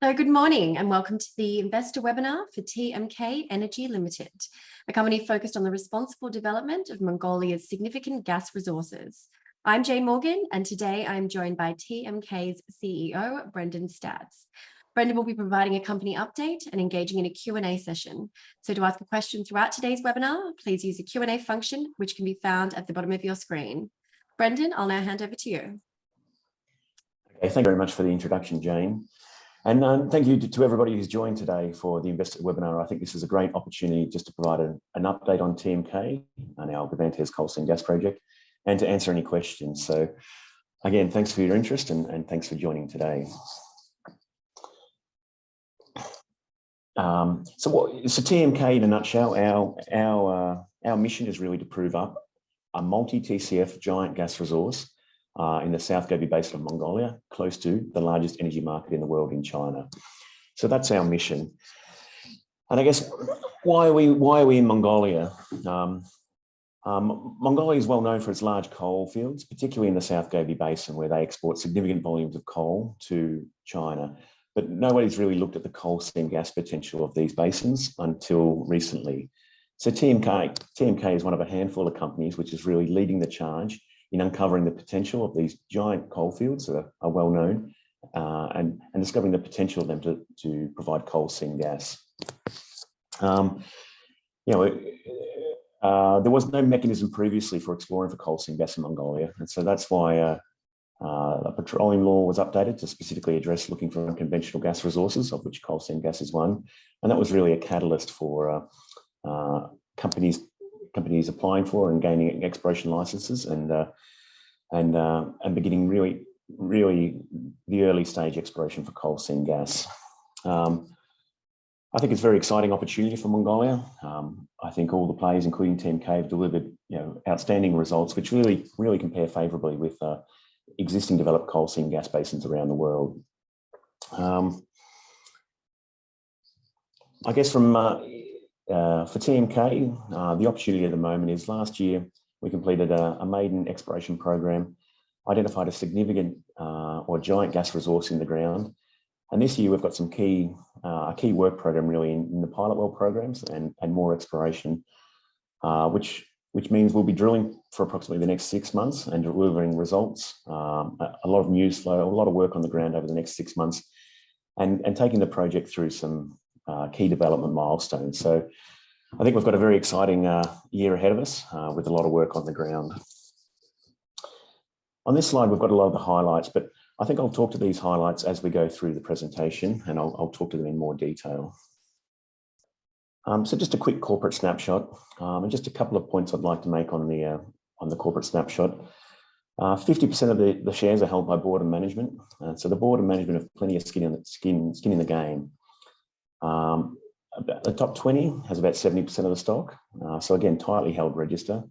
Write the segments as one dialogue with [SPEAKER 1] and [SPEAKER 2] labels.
[SPEAKER 1] Good morning and welcome to the investor webinar for TMK Energy Limited, a company focused on the responsible development of Mongolia's significant gas resources. I'm Jane Morgan, and today I'm joined by TMK's CEO, Brendan Stadz. Brendan will be providing a company update and engaging in a Q&A session. So to ask a question throughout today's webinar, please use the Q&A function, which can be found at the bottom of your screen. Brendan, I'll now hand over to you.
[SPEAKER 2] Okay, thank you very much for the introduction, Jane. And thank you to everybody who's joined today for the investor webinar. I think this is a great opportunity just to provide an update on TMK and our Gavantes coal seam gas project and to answer any questions. So again, thanks for your interest and thanks for joining today. So TMK in a nutshell, our mission is really to prove up a multi-TCF giant gas resource in the South Gobi Basin of Mongolia, close to the largest energy market in the world in China. So that's our mission. And I guess, why are we in Mongolia? Mongolia is well known for its large coal fields, particularly in the South Gobi Basin, where they export significant volumes of coal to China. But nobody's really looked at the coal seam gas potential of these basins until recently. So TMK is one of a handful of companies which is really leading the charge in uncovering the potential of these giant coal fields that are well known and discovering the potential of them to provide coal seam gas. There was no mechanism previously for exploring for coal seam gas in Mongolia, and so that's why a petroleum law was updated to specifically address looking for unconventional gas resources, of which coal seam gas is one, and that was really a catalyst for companies applying for and gaining exploration licenses and beginning really the early stage exploration for coal seam gas. I think it's a very exciting opportunity for Mongolia. I think all the players, including TMK, have delivered outstanding results, which really compare favourably with existing developed coal seam gas basins around the world. I guess for TMK, the opportunity at the moment is last year we completed a maiden exploration program, identified a significant or giant gas resource in the ground. And this year we've got some key work program really in the pilot well programs and more exploration, which means we'll be drilling for approximately the next 6 months and delivering results, a lot of news flow, a lot of work on the ground over the next 6 months and taking the project through some key development milestones. So I think we've got a very exciting year ahead of us with a lot of work on the ground. On this slide, we've got a lot of the highlights, but I think I'll talk to these highlights as we go through the presentation and I'll talk to them in more detail. So just a quick corporate snapshot and just a couple of points I'd like to make on the corporate snapshot. 50% of the shares are held by board and management. So the board and management have plenty of skin in the game. The top 20 has about 70% of the stock. So again, tightly held register.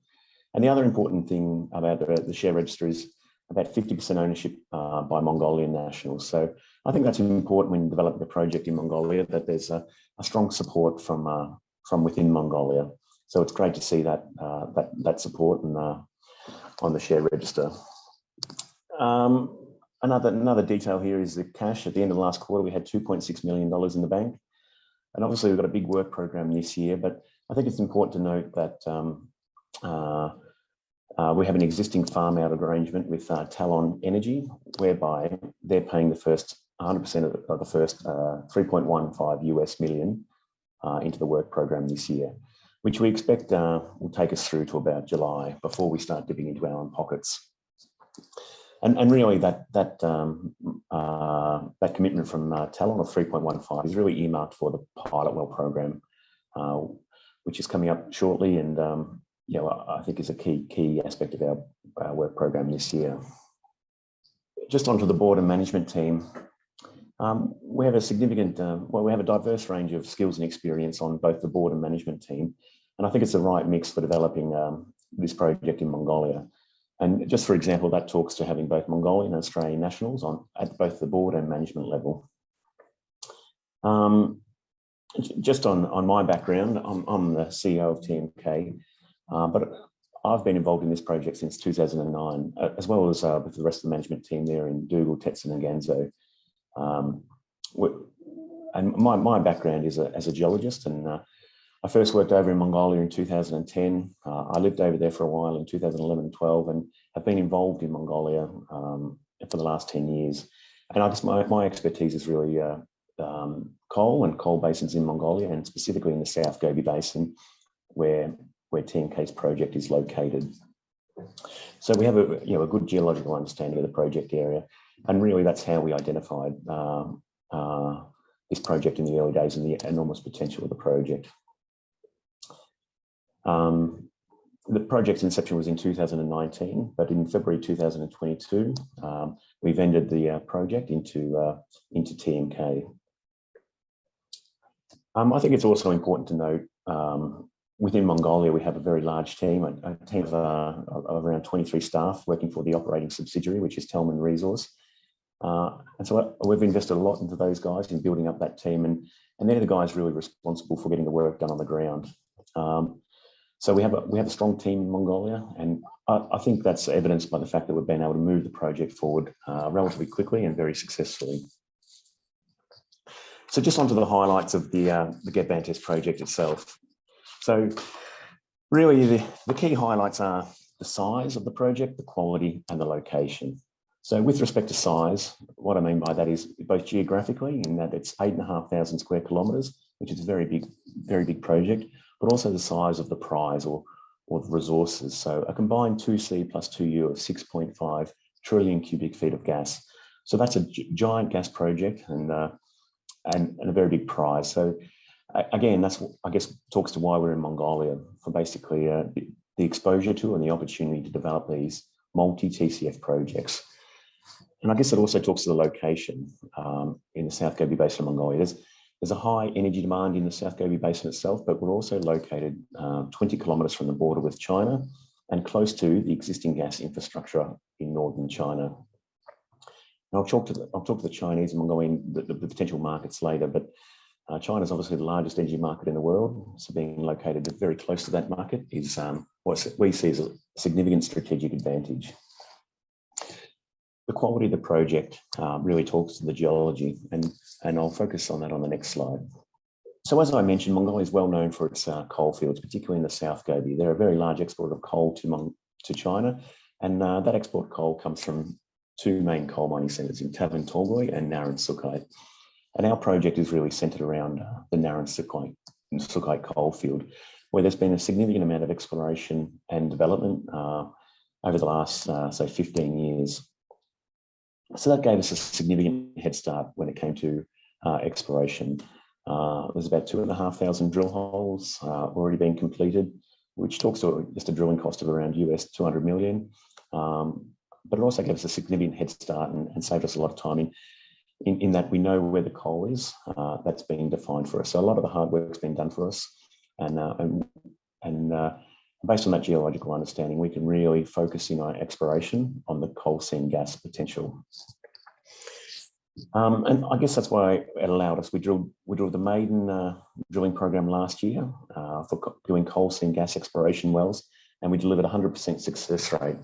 [SPEAKER 2] And the other important thing about the share register is about 50% ownership by Mongolian nationals. So I think that's important when developing a project in Mongolia, that there's a strong support from within Mongolia. So it's great to see that support on the share register. Another detail here is the cash. At the end of the last quarter, we had $2.6 million in the bank. And obviously we've got a big work program this year, but I think it's important to note that we have an existing farm out arrangement with Talon Energy, whereby they're paying the first 100% of the first 3.15 US million into the work program this year, which we expect will take us through to about July before we start dipping into our own pockets. And really that commitment from Talon of 3.15 is really earmarked for the pilot well program, which is coming up shortly, and I think is a key aspect of our work program this year. Just onto the board and management team. We have a significant, we have a diverse range of skills and experience on both the board and management team, and I think it's the right mix for developing this project in Mongolia. And just for example, that talks to having both Mongolian and Australian nationals at both the board and management level. Just on my background, I'm the CEO of TMK, but I've been involved in this project since 2009, as well as with the rest of the management team there in Dougal, Tetson and Ganzo. my background is as a geologist, and I first worked over in Mongolia in 2010. I lived over there for a while in 2011 and 12, and have been involved in Mongolia for the last 10 years. And I guess my expertise is really coal and coal basins in Mongolia, and specifically in the South Gobi Basin, where TMK's project is located. So we have a good geological understanding of the project area, and really that's how we identified this project in the early days and the enormous potential of the project. The project's inception was in 2019, but in February 2022, we vended the project into TMK. I think it's also important to note, within Mongolia, we have a very large team, a team of around 23 staff working for the operating subsidiary, which is Telman Resource. And so we've invested a lot into those guys in building up that team, and they're the guys really responsible for getting the work done on the ground. So we have a strong team in Mongolia, and I think that's evidenced by the fact that we've been able to move the project forward relatively quickly and very successfully. So just onto the highlights of the Gedbantes project itself. So really the key highlights are the size of the project, the quality, and the location. So with respect to size, what I mean by that is both geographically, in that it's 8,500 square kilometres, which is a very big project, but also the size of the prize or the resources. So a combined 2C plus 2U of 6.5 trillion cubic feet of gas. So that's a giant gas project and a very big prize. So again, that's, I guess, talks to why we're in Mongolia, for basically the exposure to and the opportunity to develop these multi-TCF projects. And I guess it also talks to the location in the South Gobi Basin of Mongolia. There's a high energy demand in the South Gobi Basin itself, but we're also located 20 kilometres from the border with China and close to the existing gas infrastructure in northern China. And I'll talk to the Chinese and Mongolian, the potential markets later, but China is obviously the largest energy market in the world, so being located very close to that market is what we see as a significant strategic advantage. The quality of the project really talks to the geology, and I'll focus on that on the next slide. So as I mentioned, Mongolia is well known for its coal fields, particularly in the South Gobi. They're a very large exporter of coal to China, and that export coal comes from two main coal mining centres in Tavan Tolgoi and Naran Sukhait. And our project is really centred around the Naran Sukhait coal field, where there's been a significant amount of exploration and development over the last, say, 15 years. So that gave us a significant head start when it came to exploration. There's about 2,500 drill holes already being completed, which talks to just a drilling cost of around US 200 million. But it also gave us a significant head start and saved us a lot of time in that we know where the coal is. That's been defined for us. So a lot of the hard work's been done for us, and based on that geological understanding, we can really focus in our exploration on the coal seam gas potential. And I guess that's why it allowed us. We drilled the maiden drilling program last year for doing coal seam gas exploration wells, and we delivered 100% success rate.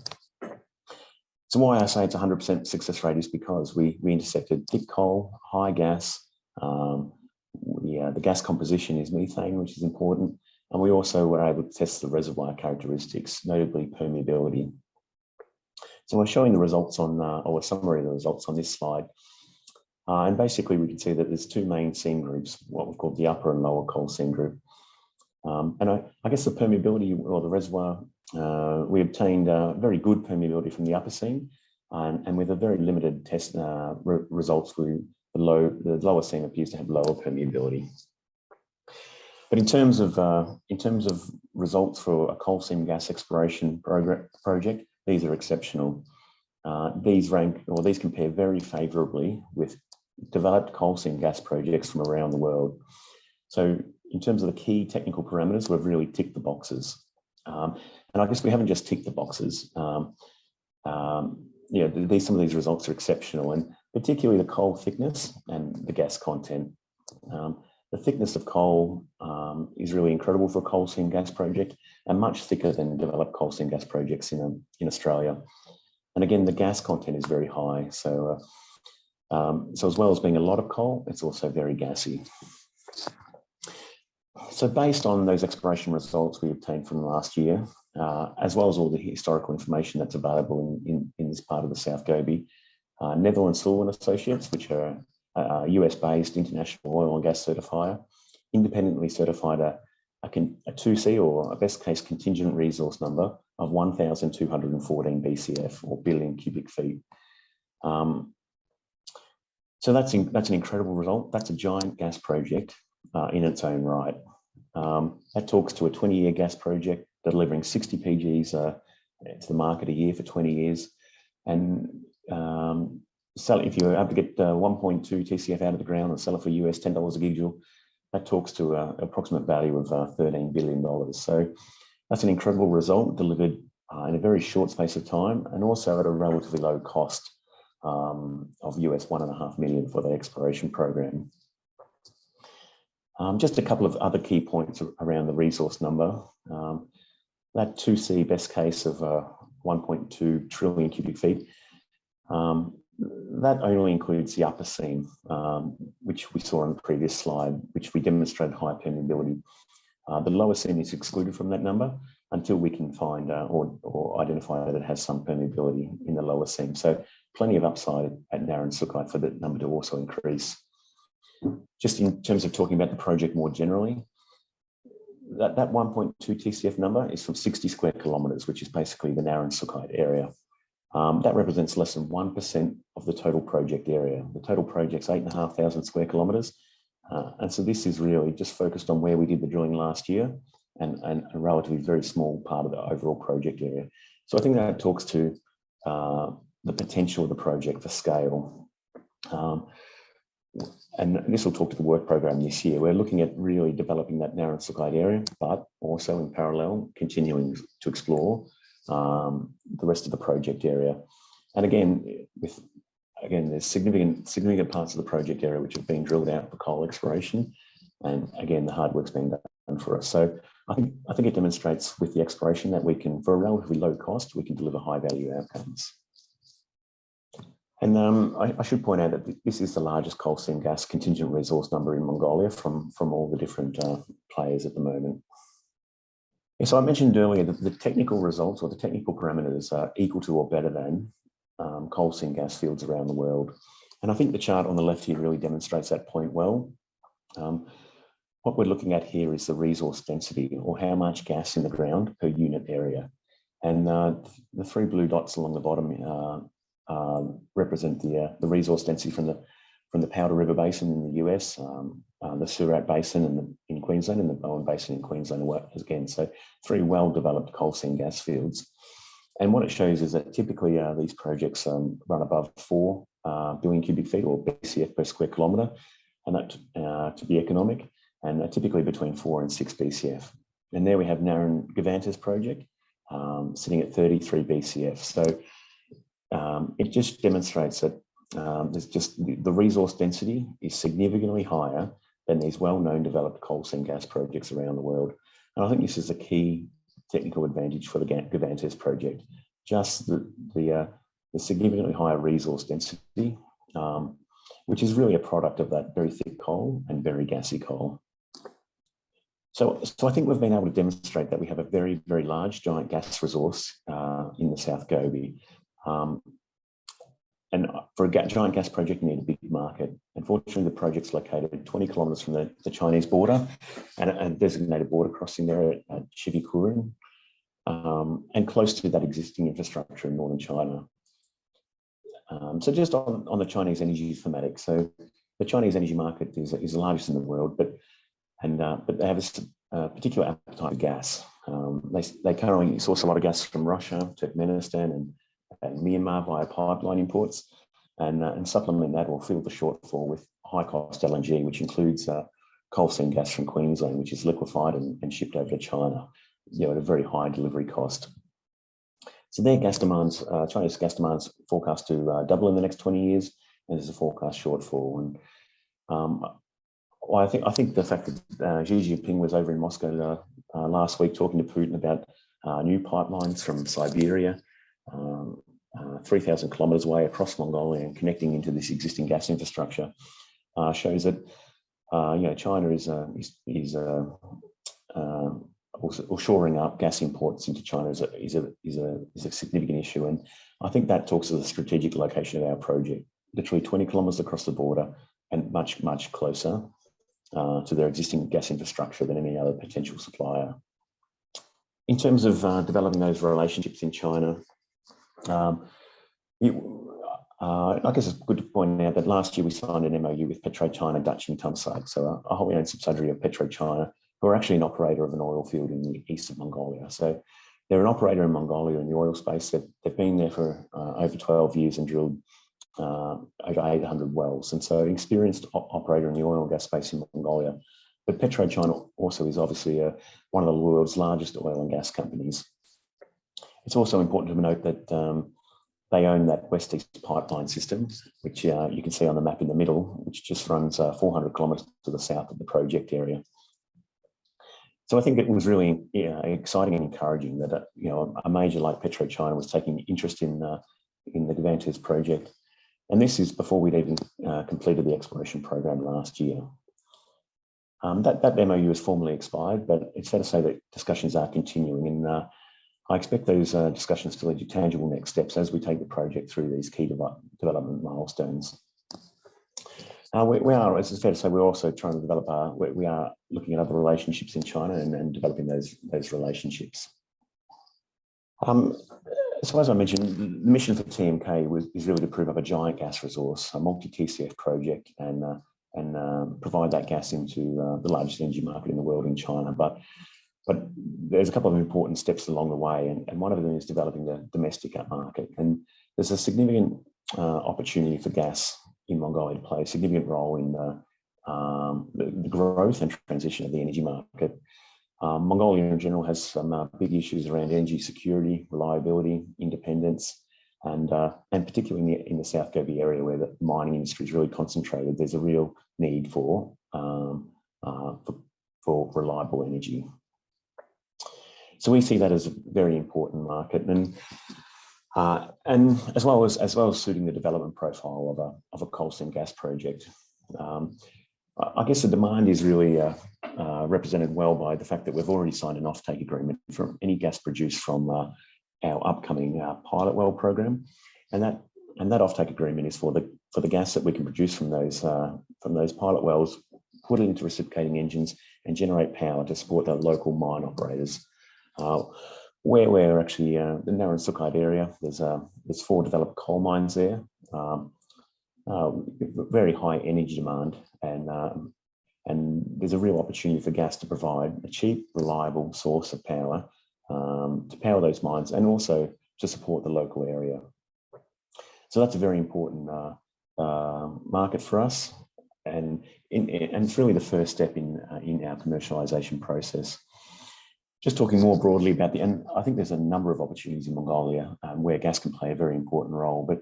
[SPEAKER 2] So why I say it's 100% success rate is because we intersected thick coal, high gas. The gas composition is methane, which is important. And we also were able to test the reservoir characteristics, notably permeability. So we're showing the results on, or a summary of the results on this slide. And basically we can see that there's two main seam groups, what we've called the upper and lower coal seam group. And I guess the permeability or the reservoir, we obtained very good permeability from the upper seam, and with a very limited test results, the lower seam appears to have lower permeability. But in terms of results for a coal seam gas exploration project, these are exceptional. These compare very favourably with developed coal seam gas projects from around the world. So in terms of the key technical parameters, we've really ticked the boxes. And I guess we haven't just ticked the boxes. Some of these results are exceptional, and particularly the coal thickness and the gas content. The thickness of coal is really incredible for a coal seam gas project, and much thicker than developed coal seam gas projects in Australia. And again, the gas content is very high. So So as well as being a lot of coal, it's also very gassy. So based on those exploration results we obtained from last year, as well as all the historical information that's available in this part of the South Gobi, Netherlands Sewell & Associates, which are a US-based international oil and gas certifier, independently certified a 2C or a best case contingent resource number of 1,214 BCF or billion cubic feet. So that's an incredible result. That's a giant gas project in its own right. That talks to a 20-year gas project delivering 60 PGs to the market a year for 20 years. And if you're able to get 1.2 TCF out of the ground and sell it for US $10 a gigajoule, that talks to an approximate value of $13 billion. So that's an incredible result delivered in a very short space of time and also at a relatively low cost of US $1.5 million for the exploration program. Just a couple of other key points around the resource number. That 2C best case of 1.2 trillion cubic feet, that only includes the upper seam, which we saw on the previous slide, which we demonstrated high permeability. The lower seam is excluded from that number until we can find or identify that it has some permeability in the lower seam. So plenty of upside at Narayan-Sukhait for that number to also increase. Just in terms of talking about the project more generally, that 1.2 TCF number is from 60 square kilometres, which is basically the Narayan-Sukhait area. That represents less than 1% of the total project area. The total project's 8,500 square kilometres. And so this is really just focused on where we did the drilling last year and a relatively very small part of the overall project area. So I think that talks to the potential of the project for scale. And this will talk to the work program this year. We're looking at really developing that Narayan-Sukhait area, but also in parallel, continuing to explore the rest of the project area. And again, there's significant parts of the project area which have been drilled out for coal exploration. And again, the hard work's been done for us. So I think it demonstrates with the exploration that we can, for a relatively low cost, we can deliver high value outcomes. And I should point out that this is the largest coal seam gas contingent resource number in Mongolia from all the different players at the moment. Yeah, so I mentioned earlier that the technical results or the technical parameters are equal to or better than coal seam gas fields around the world. And I think the chart on the left here really demonstrates that point well. What we're looking at here is the resource density, or how much gas in the ground per unit area. And the three blue dots along the bottom represent the resource density from the Powder River Basin in the US, the Surat Basin in Queensland, and the Bowen Basin in Queensland again. So three well-developed coal seam gas fields. And what it shows is that typically these projects run above 4 billion cubic feet or BCF per square kilometre, and that to be economic, and typically between 4 and 6 BCF. And there we have Narayan-Govantas project sitting at 33 BCF. So it just demonstrates that there's just the resource density is significantly higher than these well-known developed coal seam gas projects around the world. And I think this is a key technical advantage for the Govantas project, just the significantly higher resource density, which is really a product of that very thick coal and very gassy coal. So I think we've been able to demonstrate that we have a very, very large giant gas resource in the South Gobi. And for a giant gas project, you need a big market. Unfortunately, the project's located 20 kilometres from the Chinese border and a designated border crossing there at Shivikurin, and close to that existing infrastructure in northern China. So just on the Chinese energy thematic, so the Chinese energy market is the largest in the world, but they have a particular appetite for gas. They currently source a lot of gas from Russia, Turkmenistan, and Myanmar via pipeline imports, and supplement that or fill the shortfall with high-cost LNG, which includes coal seam gas from Queensland, which is liquefied and shipped over to China, at a very high delivery cost. So their gas demands, China's gas demands, forecast to double in the next 20 years, and there's a forecast shortfall. And I think the fact that Xi Jinping was over in Moscow last week talking to Putin about new pipelines from Siberia 3,000 kilometres away across Mongolia and connecting into this existing gas infrastructure, shows that China is also shoring up gas imports into China is a significant issue, and I think that talks to the strategic location of our project, literally 20 kilometres across the border and much closer to their existing gas infrastructure than any other potential supplier. In terms of developing those relationships in China, I guess it's good to point out that last year we signed an MOU with PetroChina Dutch in Tumsite, so a wholly owned subsidiary of PetroChina, who are actually an operator of an oil field in the east of Mongolia. So they're an operator in Mongolia in the oil space. They've been there for over 12 years and drilled over 800 wells. And so an experienced operator in the oil and gas space in Mongolia. But PetroChina also is obviously one of the world's largest oil and gas companies. It's also important to note that they own that west-east pipeline system, which you can see on the map in the middle, which just runs 400 kilometres to the south of the project area. So I think it was really exciting and encouraging that a major like PetroChina was taking interest in the Gavantes project, and this is before we'd even completed the exploration program last year. That MOU is formally expired, but it's fair to say that discussions are continuing, and I expect those discussions to lead to tangible next steps as we take the project through these key development milestones. We are, as it's fair to say, we're also trying to develop we are looking at other relationships in China and developing those relationships. So as I mentioned, the mission for TMK is really to prove up a giant gas resource, a multi-TCF project, and provide that gas into the largest energy market in the world in China. But there's a couple of important steps along the way, and one of them is developing the domestic market. And there's a significant opportunity for gas in Mongolia to play a significant role in the growth and transition of the energy market. Mongolia in general has some big issues around energy security, reliability, independence, and particularly in the South Gobi area where the mining industry is really concentrated, there's a real need for reliable energy. So we see that as a very important market, and as well as suiting the development profile of a coal seam gas project. I guess the demand is really represented well by the fact that we've already signed an offtake agreement for any gas produced from our upcoming pilot well program, and that offtake agreement is for the gas that we can produce from those pilot wells, put it into reciprocating engines, and generate power to support the local mine operators. Where we're actually the Naran Sukhait area, there's 4 developed coal mines there, very high energy demand, and there's a real opportunity for gas to provide a cheap, reliable source of power to power those mines and also to support the local area. So that's a very important market for us, and it's really the first step in our commercialisation process. Just talking more broadly about and I think there's a number of opportunities in Mongolia where gas can play a very important role, but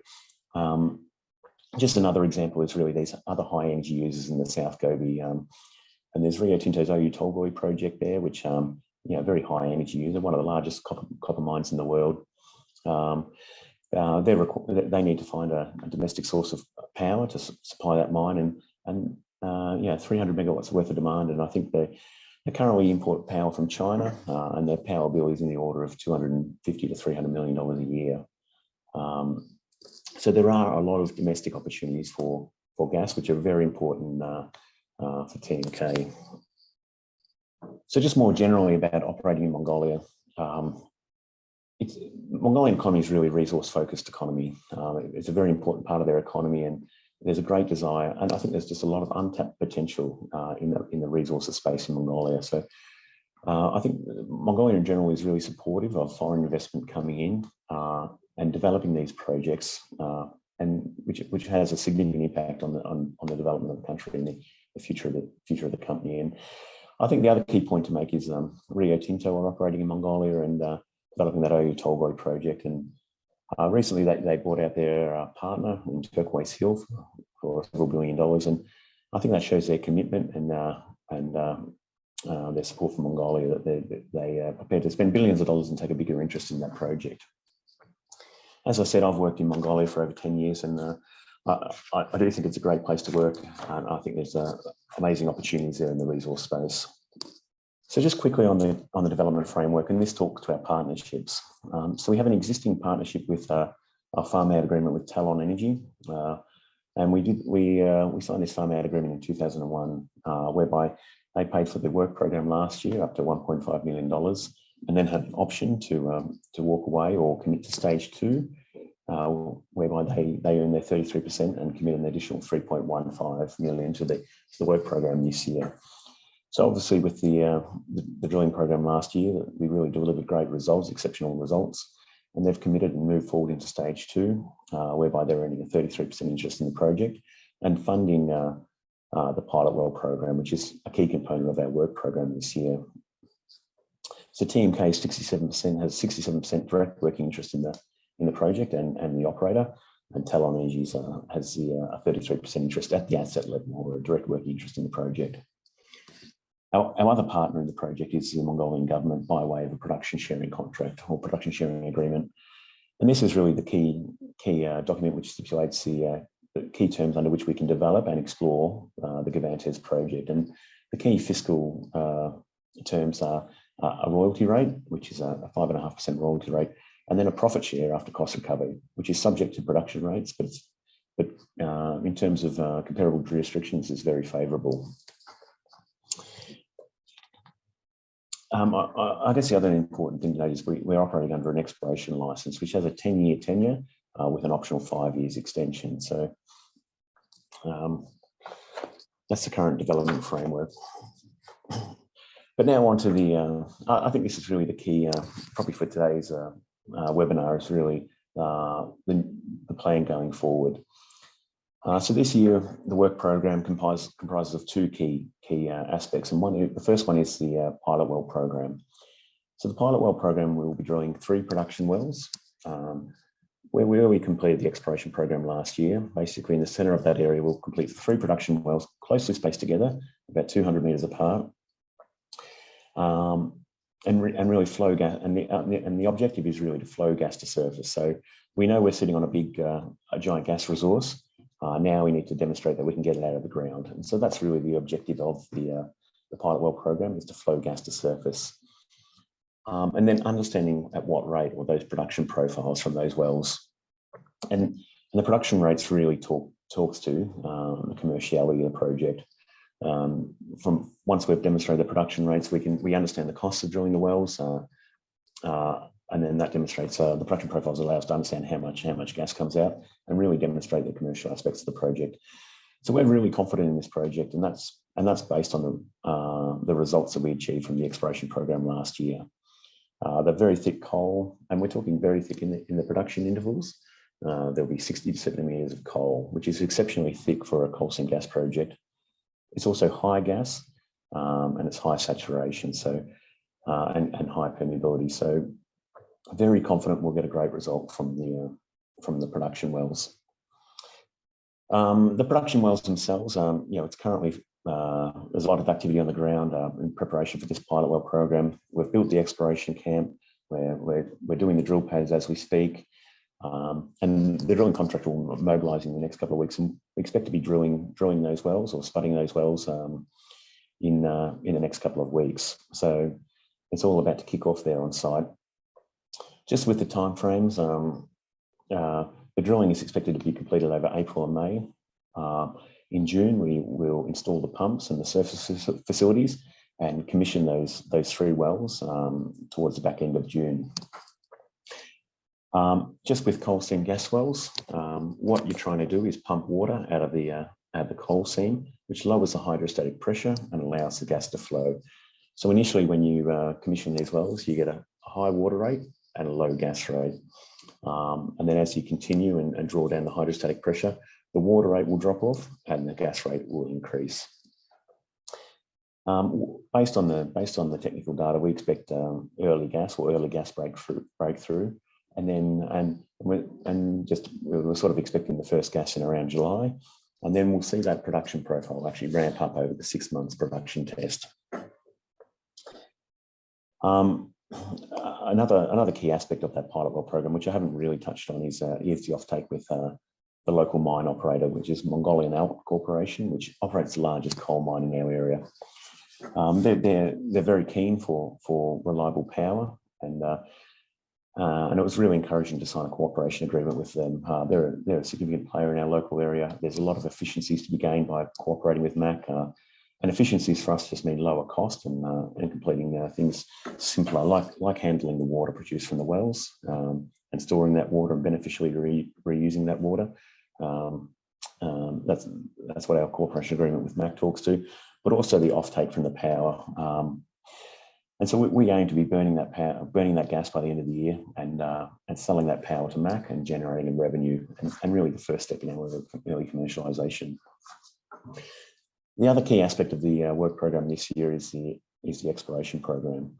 [SPEAKER 2] just another example is really these other high energy users in the South Gobi, and there's Rio Tinto's Oyu Tolgoi project there, which very high energy user, one of the largest copper mines in the world. They need to find a domestic source of power to supply that mine, and 300 megawatts worth of demand, and I think they currently import power from China, and their power bill is in the order of $250 to $300 million a year. So there are a lot of domestic opportunities for gas, which are very important for TMK. So just more generally about operating in Mongolia, Mongolian economy is really a resource-focused economy. It's a very important part of their economy, and there's a great desire, and I think there's just a lot of untapped potential in the resources space in Mongolia. So I think Mongolia in general is really supportive of foreign investment coming in and developing these projects, and which has a significant impact on the development of the country and the future of the company. And I think the other key point to make is Rio Tinto are operating in Mongolia and developing that Oyu Tolgoi project. And recently they bought out their partner in Turquoise Hill for several $1 billion, and I think that shows their commitment and their support for Mongolia, that they are prepared to spend billions of dollars and take a bigger interest in that project. As I said, I've worked in Mongolia for over 10 years, and I do think it's a great place to work, and I think there's amazing opportunities there in the resource space. So just quickly on the development framework, and this talks to our partnerships. So we have an existing partnership with our farm out agreement with Talon Energy, and we signed this farm out agreement in 2001, whereby they paid for the work program last year up to $1.5 million, and then had an option to walk away or commit to stage 2, whereby they earn their 33% and commit an additional 3.15 million to the work program this year. So obviously with the drilling program last year, we really delivered great results, exceptional results, and they've committed and moved forward into stage 2, whereby they're earning a 33% interest in the project and funding the pilot well program, which is a key component of our work program this year. So TMK has 67% direct working interest in the project and the operator, and Talon Energy has a 33% interest at the asset level, or a direct working interest in the project. Our other partner in the project is the Mongolian government by way of a production sharing contract or production sharing agreement. And this is really the key document which stipulates the key terms under which we can develop and explore the Givantes project. And the key fiscal terms are a royalty rate, which is a 5.5% royalty rate, and then a profit share after cost recovery, which is subject to production rates, but in terms of comparable jurisdictions is very favourable. I guess the other important thing to note is we're operating under an exploration licence, which has a 10-year tenure with an optional 5 years extension. So that's the current development framework. But now on to I think this is really the key, probably for today's webinar, is really the plan going forward. So this year, the work program comprises of 2 key aspects, and the first one is the pilot well program. So the pilot well program, we will be drilling 3 production wells, where we completed the exploration program last year. Basically, in the centre of that area, we'll complete 3 production wells closely spaced together, about 200 metres apart, and really flow gas. And the objective is really to flow gas to surface. So we know we're sitting on a giant gas resource. Now we need to demonstrate that we can get it out of the ground. And so that's really the objective of the pilot well program, is to flow gas to surface. And then understanding at what rate, or those production profiles from those wells. And the production rates really talks to the commerciality of the project. From once we've demonstrated the production rates, we understand the costs of drilling the wells, and then that demonstrates the production profiles allow us to understand how much gas comes out and really demonstrate the commercial aspects of the project. So we're really confident in this project, and that's based on the results that we achieved from the exploration program last year. They're very thick coal, and we're talking very thick in the production intervals. There'll be 60 to 70 metres of coal, which is exceptionally thick for a coal seam gas project. It's also high gas, and it's high saturation, so and high permeability. So very confident we'll get a great result from the production wells. The production wells themselves, it's currently there's a lot of activity on the ground in preparation for this pilot well program. We've built the exploration camp where we're doing the drill pads as we speak, and the drilling contractor will mobilise in the next couple of weeks, and we expect to be drilling those wells or spudding those wells in the next couple of weeks. So it's all about to kick off there on site. Just with the timeframes, the drilling is expected to be completed over April and May. In June, we will install the pumps and the surface facilities and commission those 3 wells towards the back end of June. Just with coal seam gas wells, what you're trying to do is pump water out of the coal seam, which lowers the hydrostatic pressure and allows the gas to flow. So initially, when you commission these wells, you get a high water rate and a low gas rate. And then as you continue and draw down the hydrostatic pressure, the water rate will drop off and the gas rate will increase. Based on the technical data, we expect early gas breakthrough, and we're sort of expecting the first gas in around July, and then we'll see that production profile actually ramp up over the 6 months production test. another key aspect of that pilot well program, which I haven't really touched on, is the offtake with the local mine operator, which is Mongolian Alp Corporation, which operates the largest coal mine in our area. They're very keen for reliable power, and it was really encouraging to sign a cooperation agreement with them. They're a significant player in our local area. There's a lot of efficiencies to be gained by cooperating with MAC, and efficiencies for us just mean lower cost and completing things simpler, like handling the water produced from the wells and storing that water and beneficially reusing that water. That's what our cooperation agreement with MAC talks to, but also the offtake from the power. And so we aim to be burning that gas by the end of the year, and selling that power to MAC and generating a revenue, and really the first step in our early commercialisation. The other key aspect of the work program this year is the exploration program.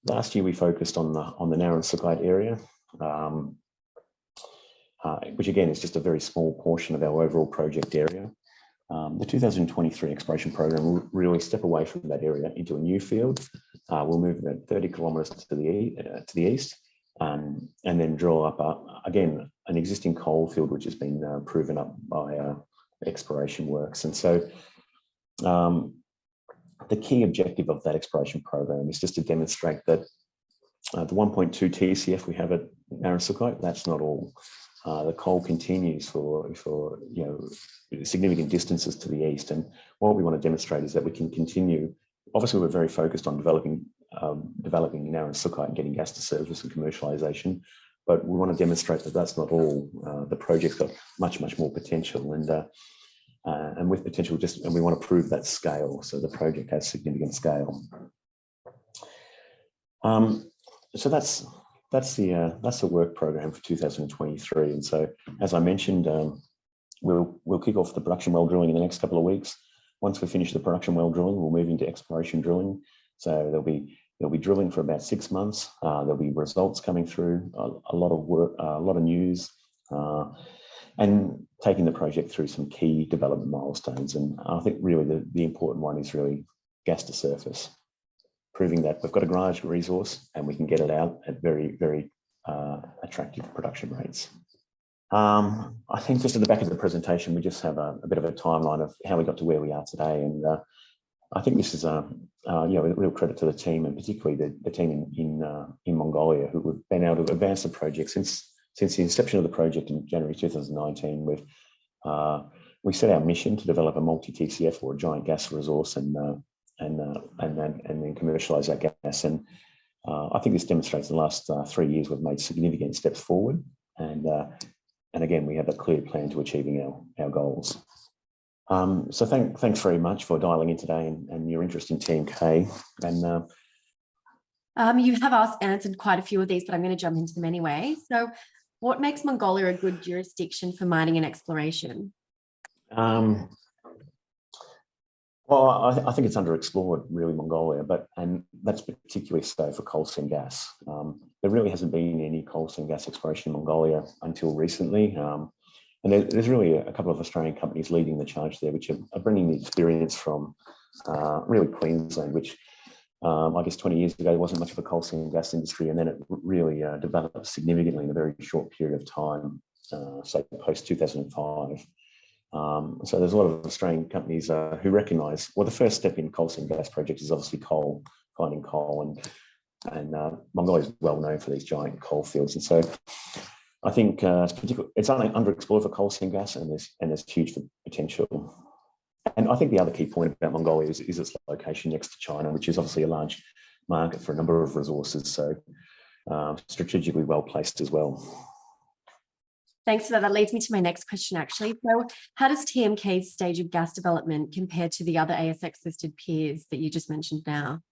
[SPEAKER 2] Last year we focused on the Narrabeen area, which again is just a very small portion of our overall project area. The 2023 exploration program will really step away from that area into a new field. We'll move about 30 kilometres to the east, and then draw up again an existing coal field which has been proven up by exploration works. And so the key objective of that exploration program is just to demonstrate that the 1.2 TCF we have at Narrabeen, that's not all. The coal continues for significant distances to the east, and what we want to demonstrate is that we can continue. Obviously, we're very focused on developing Narrabeen and getting gas to service and commercialisation, but we want to demonstrate that that's not all. The project's got much more potential, and with potential, and we want to prove that scale. So the project has significant scale. So that's the work program for 2023. And so, as I mentioned, we'll kick off the production well drilling in the next couple of weeks. Once we finish the production well drilling, we'll move into exploration drilling. So there'll be drilling for about 6 months. There'll be results coming through, a lot of work, a lot of news, and taking the project through some key development milestones. And I think really the important one is really gas to surface, proving that we've got a large resource and we can get it out at very attractive production rates. I think just at the back of the presentation, we just have a bit of a timeline of how we got to where we are today. And I think this is a real credit to the team, and particularly the team in Mongolia, who have been able to advance the project since the inception of the project in January 2019. We set our mission to develop a multi-TCF, or a giant gas resource, and then commercialise that gas. And I think this demonstrates the last 3 years we've made significant steps forward, and again we have a clear plan to achieving our goals. So thanks very much for dialing in today, and your interest in TMK. And
[SPEAKER 1] you have answered quite a few of these, but I'm going to jump into them anyway. So what makes Mongolia a good jurisdiction for mining and exploration?
[SPEAKER 2] Well, I think it's underexplored, really, Mongolia, and that's particularly so for coal seam gas. There really hasn't been any coal seam gas exploration in Mongolia until recently, and there's really a couple of Australian companies leading the charge there, which are bringing the experience from really Queensland, which I guess 20 years ago there wasn't much of a coal seam gas industry, and then it really developed significantly in a very short period of time, say post 2005. So there's a lot of Australian companies who recognise, well, the first step in coal seam gas projects is obviously finding coal, and Mongolia is well known for these giant coal fields. And so I think it's underexplored for coal seam gas, and there's huge potential. And I think the other key point about Mongolia is its location next to China, which is obviously a large market for a number of resources, so strategically well placed as well.
[SPEAKER 1] Thanks for that. That leads me to my next question, actually. So how does TMK's stage of gas development compare to the other ASX-listed peers that you just mentioned now?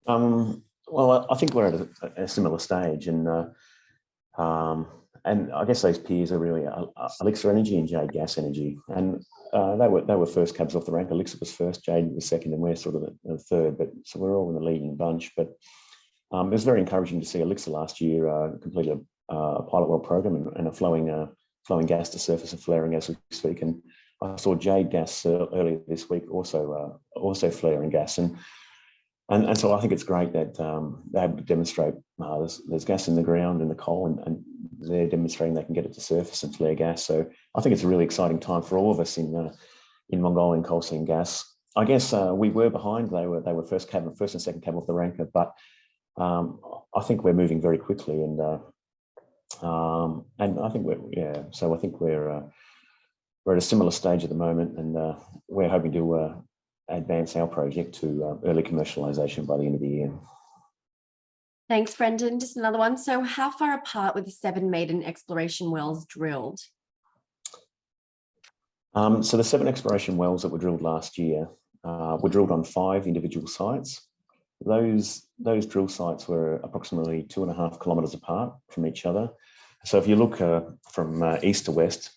[SPEAKER 2] Well, I think we're at a similar stage, and I guess those peers are really Elixir Energy and Jade Gas Energy, and they were first cabs off the rank. Elixir was first, Jade was second, and we're sort of the third. But so we're all in the leading bunch. But it was very encouraging to see Elixir last year complete a pilot well program and a flowing gas to surface and flaring as we speak. And I saw Jade Gas earlier this week also flaring gas. And And so I think it's great that they able to demonstrate there's gas in the ground in the coal, and they're demonstrating they can get it to surface and flare gas. So I think it's a really exciting time for all of us in Mongolian coal seam gas. I guess we were behind. They were first and second cab off the ranker, but I think we're moving very quickly, and I think So I think we're at a similar stage at the moment, and we're hoping to advance our project to early commercialisation by the end of the year.
[SPEAKER 1] Thanks, Brendan. Just another one. So how far apart were the 7 maiden exploration wells drilled?
[SPEAKER 2] So the 7 exploration wells that were drilled last year were drilled on 5 individual sites. Those drill sites were approximately 2.5 kilometres apart from each other. So if you look from east to west,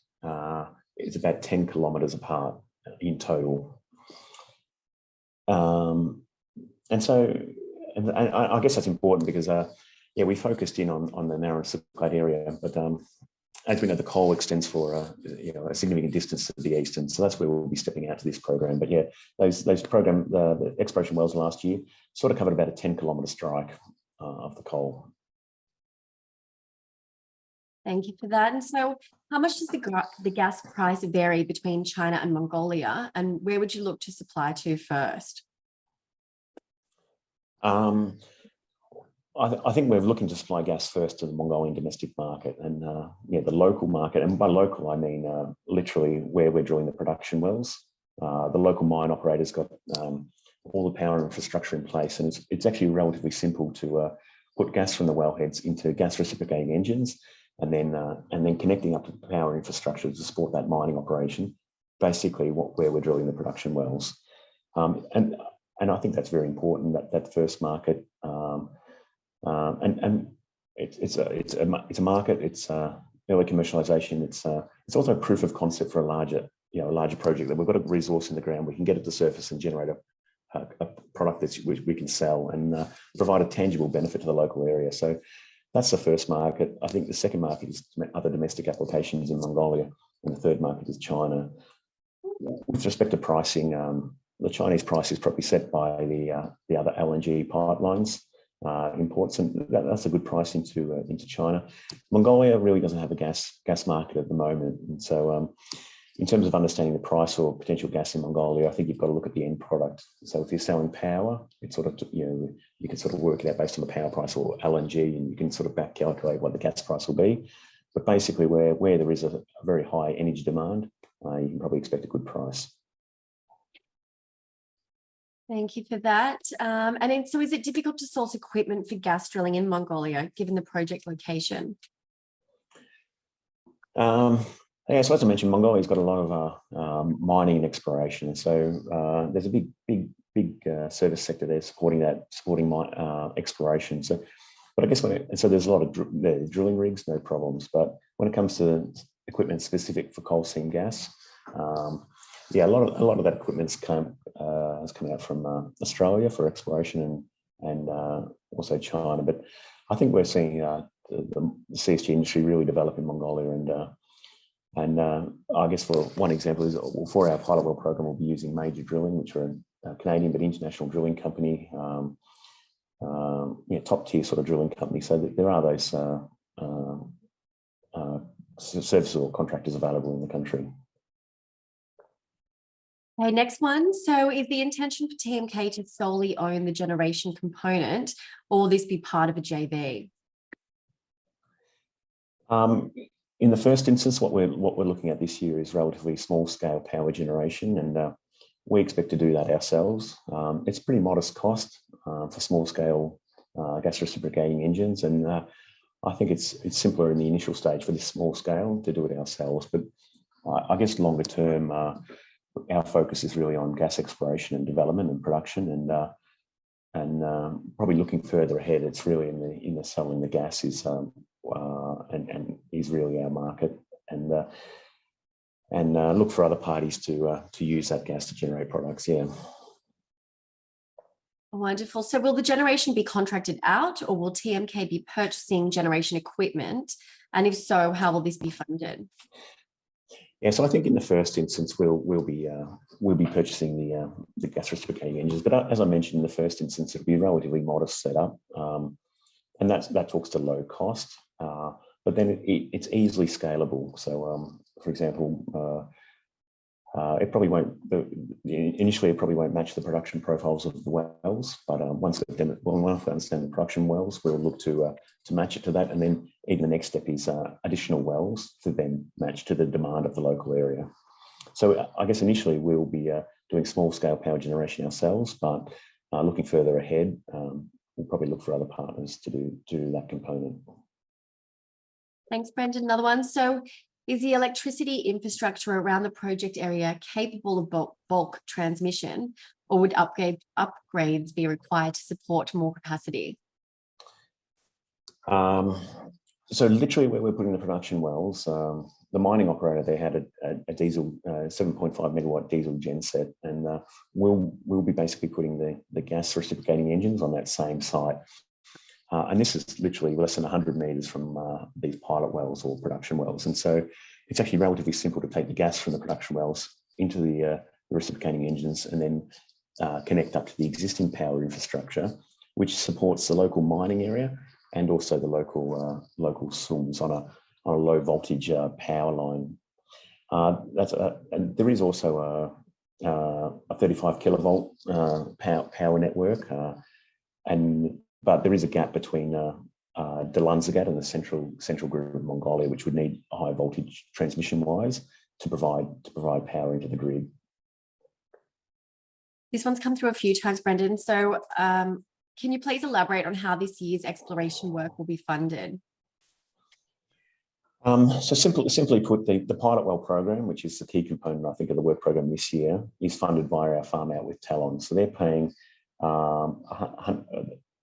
[SPEAKER 2] it's about 10 kilometres apart in total. And I guess that's important because we focused in on the narrow Silk area, but as we know, the coal extends for a significant distance to the east, and so that's where we'll be stepping out to this program. But yeah, the exploration wells last year sort of covered about a 10-kilometre strike of the coal.
[SPEAKER 1] Thank you for that. And so how much does the gas price vary between China and Mongolia, and where would you look to supply to first?
[SPEAKER 2] I think we're looking to supply gas first to the Mongolian domestic market, and the local market. And by local, I mean literally where we're drilling the production wells. The local mine operator's got all the power infrastructure in place, and it's actually relatively simple to put gas from the wellheads into gas reciprocating engines, and then connecting up to the power infrastructure to support that mining operation. Basically, where we're drilling the production wells, and I think that's very important. That first market. And it's a market. It's early commercialisation. It's also a proof of concept for a larger project, that we've got a resource in the ground. We can get it to surface and generate a product that we can sell and provide a tangible benefit to the local area. So that's the first market. I think the second market is other domestic applications in Mongolia, and the third market is China. With respect to pricing, the Chinese price is probably set by the other LNG pipelines. Imports, and that's a good price into China. Mongolia really doesn't have a gas market at the moment, and so in terms of understanding the price or potential gas in Mongolia, I think you've got to look at the end product. So if you're selling power, it's sort of you can sort of work it out based on the power price, or LNG, and you can sort of back calculate what the gas price will be. But basically, where there is a very high energy demand, you can probably expect a good price.
[SPEAKER 1] Thank you for that. And then, so is it difficult to source equipment for gas drilling in Mongolia, given the project location?
[SPEAKER 2] So as I mentioned, Mongolia's got a lot of mining and exploration. So there's a big service sector there supporting exploration. So, but I guess so there's a lot of drilling rigs, no problems. But when it comes to equipment specific for coal seam gas, a lot of that equipment has come out from Australia for exploration and also China. But I think we're seeing the CSG industry really develop in Mongolia, and I guess for one example is for our pilot well program, we'll be using Major Drilling, which are a Canadian but international drilling company, top tier sort of drilling company. So there are those services or contractors available in the country.
[SPEAKER 1] Okay, next one. So is the intention for TMK to solely own the generation component, or will this be part of a JV?
[SPEAKER 2] In the first instance, what we're looking at this year is relatively small scale power generation, and we expect to do that ourselves. It's pretty modest cost for small scale gas reciprocating engines, and I think it's simpler in the initial stage for this small scale to do it ourselves. But I guess longer term, our focus is really on gas exploration and development and production, and probably looking further ahead, it's really in the selling the gas is really our market, and look for other parties to use that gas to generate products. Yeah.
[SPEAKER 1] Wonderful. So will the generation be contracted out, or will TMK be purchasing generation equipment? And if so, how will this be funded?
[SPEAKER 2] Yeah, so I think in the first instance we'll be purchasing the gas reciprocating engines, but as I mentioned, in the first instance it'll be a relatively modest setup, and that talks to low cost. But then it's easily scalable. So, for example, it probably won't. Initially, it probably won't match the production profiles of the wells, but once we understand the production wells, we'll look to match it to that, and then even the next step is additional wells to then match to the demand of the local area. So, I guess initially we'll be doing small scale power generation ourselves, but looking further ahead, we'll probably look for other partners to do that component.
[SPEAKER 1] Thanks, Brendan. Another one. So, is the electricity infrastructure around the project area capable of bulk transmission, or would upgrades be required to support more capacity?
[SPEAKER 2] So literally where we're putting the production wells, the mining operator, they had a diesel 7.5 megawatt diesel genset, and we'll be basically putting the gas reciprocating engines on that same site. And this is literally less than 100 meters from these pilot wells or production wells. And so it's actually relatively simple to take the gas from the production wells into the reciprocating engines and then connect up to the existing power infrastructure, which supports the local mining area and also the local SUMs on a low voltage power line. And there is also a 35 kilovolt power network, but there is a gap between Dalanzagat and the central grid of Mongolia, which would need high voltage transmission wires to provide power into the grid.
[SPEAKER 1] This one's come through a few times, Brendan. So can you please elaborate on how this year's exploration work will be funded?
[SPEAKER 2] So simply put, the pilot well program, which is the key component, I think, of the work program this year, is funded via our farm out with Talon. So they're paying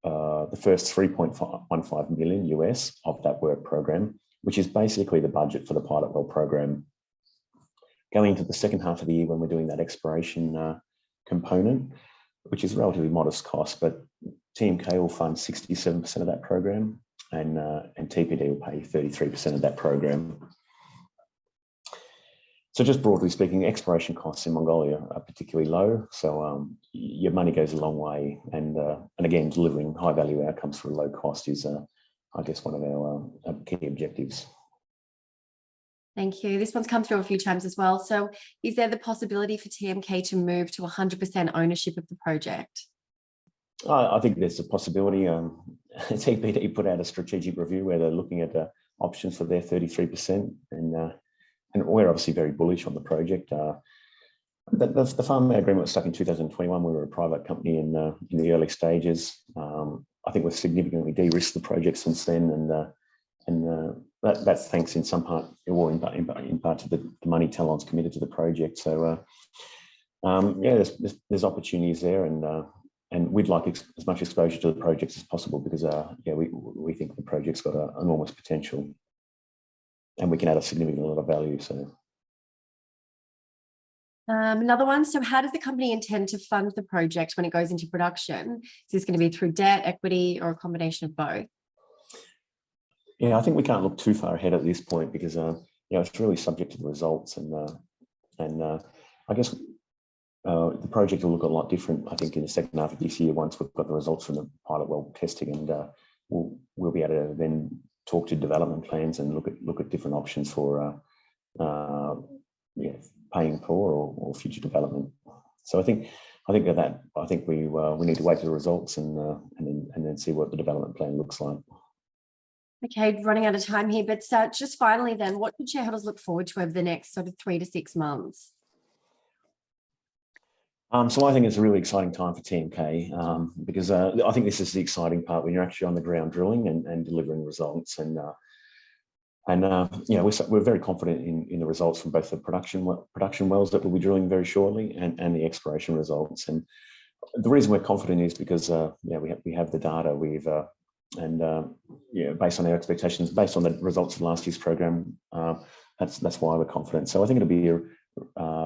[SPEAKER 2] the first 3.15 million US of that work program, which is basically the budget for the pilot well program. Going into the second half of the year when we're doing that exploration component, which is a relatively modest cost, but TMK will fund 67% of that program, and TPD will pay 33% of that program. So just broadly speaking, exploration costs in Mongolia are particularly low. So your money goes a long way, and again, delivering high value outcomes for a low cost is, I guess, one of our key objectives.
[SPEAKER 1] Thank you. This one's come through a few times as well. So is there the possibility for TMK to move to 100% ownership of the project?
[SPEAKER 2] I think there's a possibility. TPD put out a strategic review where they're looking at options for their 33%, and we're obviously very bullish on the project. The farm agreement was stuck in 2021. We were a private company in the early stages. I think we've significantly de-risked the project since then, and that's thanks in some part, or in part to the money Talon's committed to the project. So yeah, there's opportunities there, and we'd like as much exposure to the projects as possible because yeah, we think the project's got an enormous potential, and we can add a significant amount of value. So
[SPEAKER 1] another one. So how does the company intend to fund the project when it goes into production? Is this going to be through debt, equity, or a combination of both?
[SPEAKER 2] Yeah, I think we can't look too far ahead at this point because you know, it's really subject to the results, and I guess the project will look a lot different, I think, in the second half of this year once we've got the results from the pilot well testing, and we'll be able to then talk to development plans and look at different options for yeah, paying for or future development. So I think we need to wait for the results and then see what the development plan looks like.
[SPEAKER 1] Okay, running out of time here, but just finally then, what should shareholders look forward to over the next sort of 3 to 6 months?
[SPEAKER 2] So I think it's a really exciting time for TMK because I think this is the exciting part when you're actually on the ground drilling and delivering results. And you know, we're very confident in the results from both the production wells that we'll be drilling very shortly and the exploration results. And the reason we're confident is because yeah, we have the data. Yeah, based on our expectations, based on the results of last year's program, that's why we're confident. So I think it'll be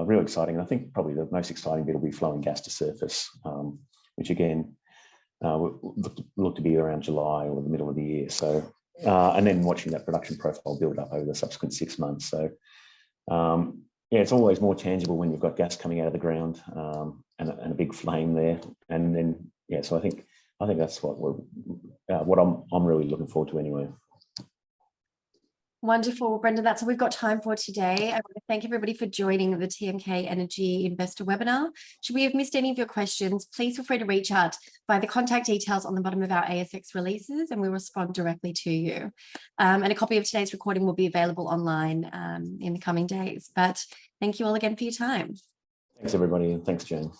[SPEAKER 2] real exciting. And I think probably the most exciting bit will be flowing gas to surface, which again, look to be around July or the middle of the year. So, and then watching that production profile build up over the subsequent 6 months. So Yeah, it's always more tangible when you've got gas coming out of the ground and a big flame there. And then, yeah, so I think that's what I'm really looking forward to anyway.
[SPEAKER 1] Wonderful, Brenda. That's all we've got time for today. I want to thank everybody for joining the TMK Energy Investor webinar. Should we have missed any of your questions, please feel free to reach out via the contact details on the bottom of our ASX releases, and we'll respond directly to you. And a copy of today's recording will be available online in the coming days. But thank you all again for your time.
[SPEAKER 2] Thanks, everybody, and thanks, Jane.